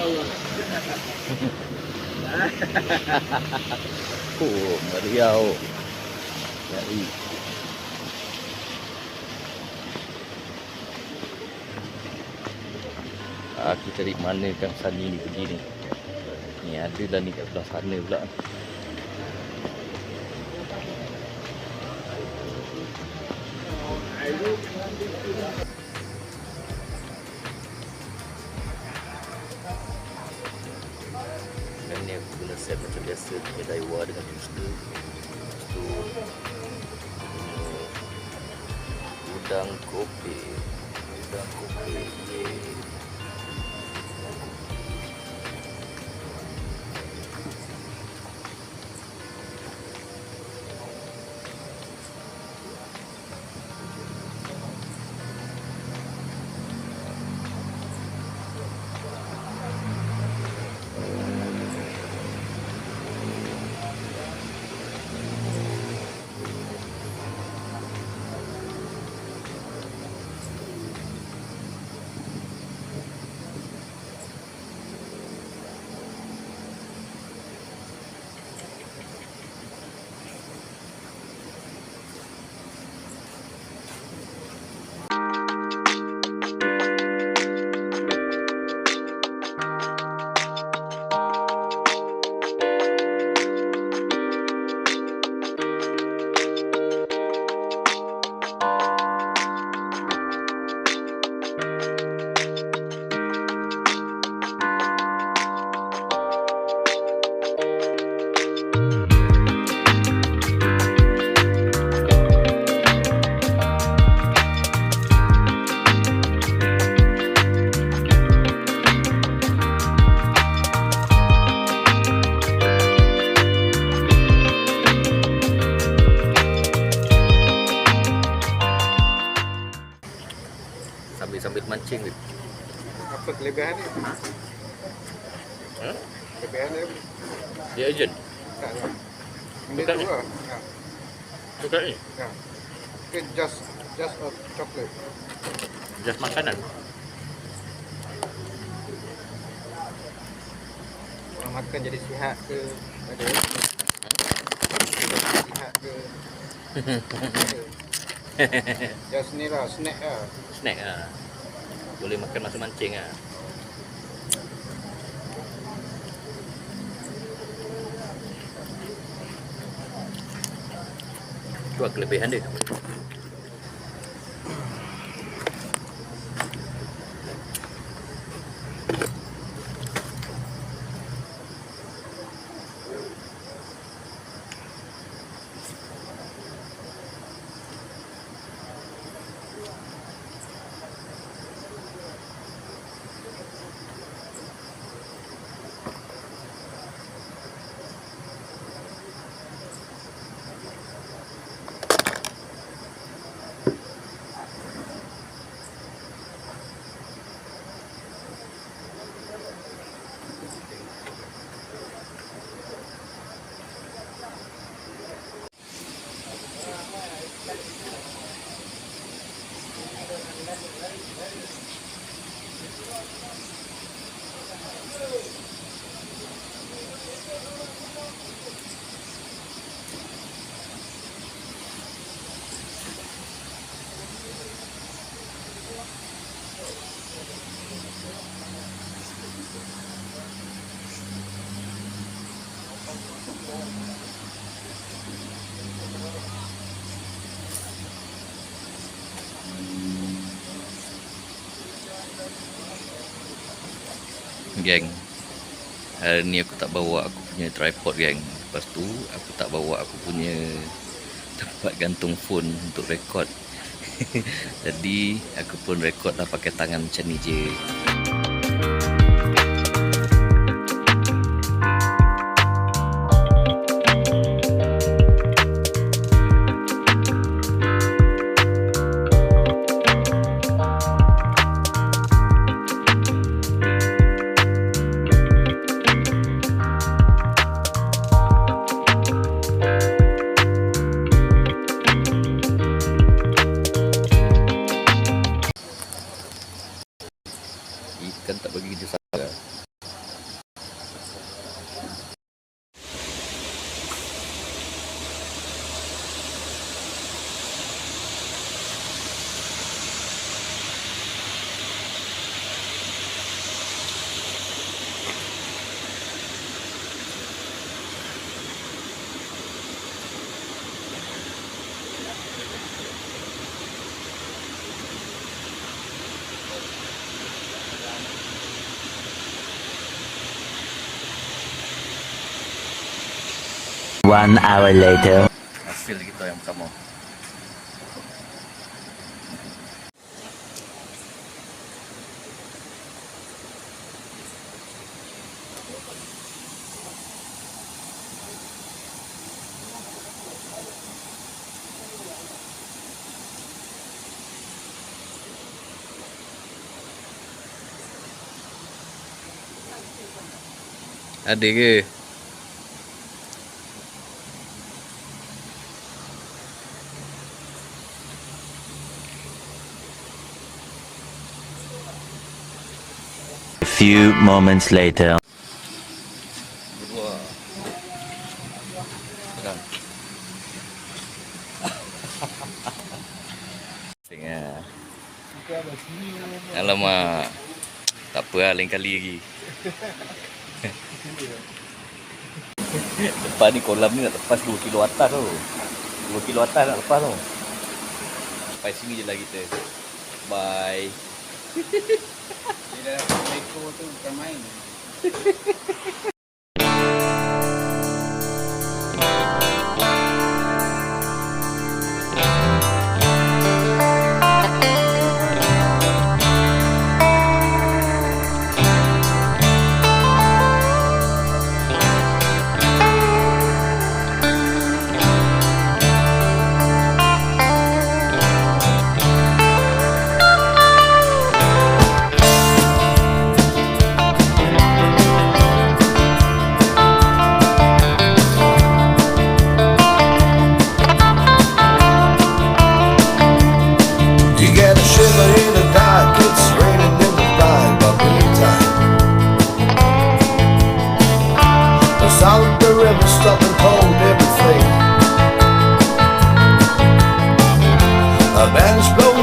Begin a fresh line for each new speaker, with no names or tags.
Oh, Mariau. Dari. Aku cari mana kan Sani ni pergi ni. Ni ada dah ni kat belah sana pula. Dan ni aku guna set macam biasa, kedai war dengan booster. Lepas tu udang kopek. Udang kopek. Yeay. Sambil mancing ni.
Apa kelebihan dia? Kelebihan dia?
Dia agent.
Tak lah. Ini
Bukan
tu
ni?
lah.
Bukan ni?
Ya. Okay, just a chocolate.
Just makanan.
Orang makan jadi sihat ke? Ada. Sihat ke? Just ni lah, snack lah.
Snack lah. Boleh makan masa mancing lah. Itu lah kelebihan dia. Geng, hari ni aku tak bawa aku punya tripod geng. Lepas tu aku tak bawa aku punya tempat gantung phone untuk rekod. Jadi aku pun rekod lah pakai tangan macam ni je. Ikan tak bagi dia
1 hour later.
Hasil kita yang pertama. Ada ke?
A few moments later.
Kedua. Sedang. Tengah. Alamak. Tak apa lah, lain kali lagi. Lepas ni kolam ni nak lepas 2 kilo atas tau. 2 kilo atas nak lepas tau. Sampai sini je lah kita. Bye.
Dia dah dapat ekor tu bukan main.
Solid the river, stop and hold everything. A band is blowing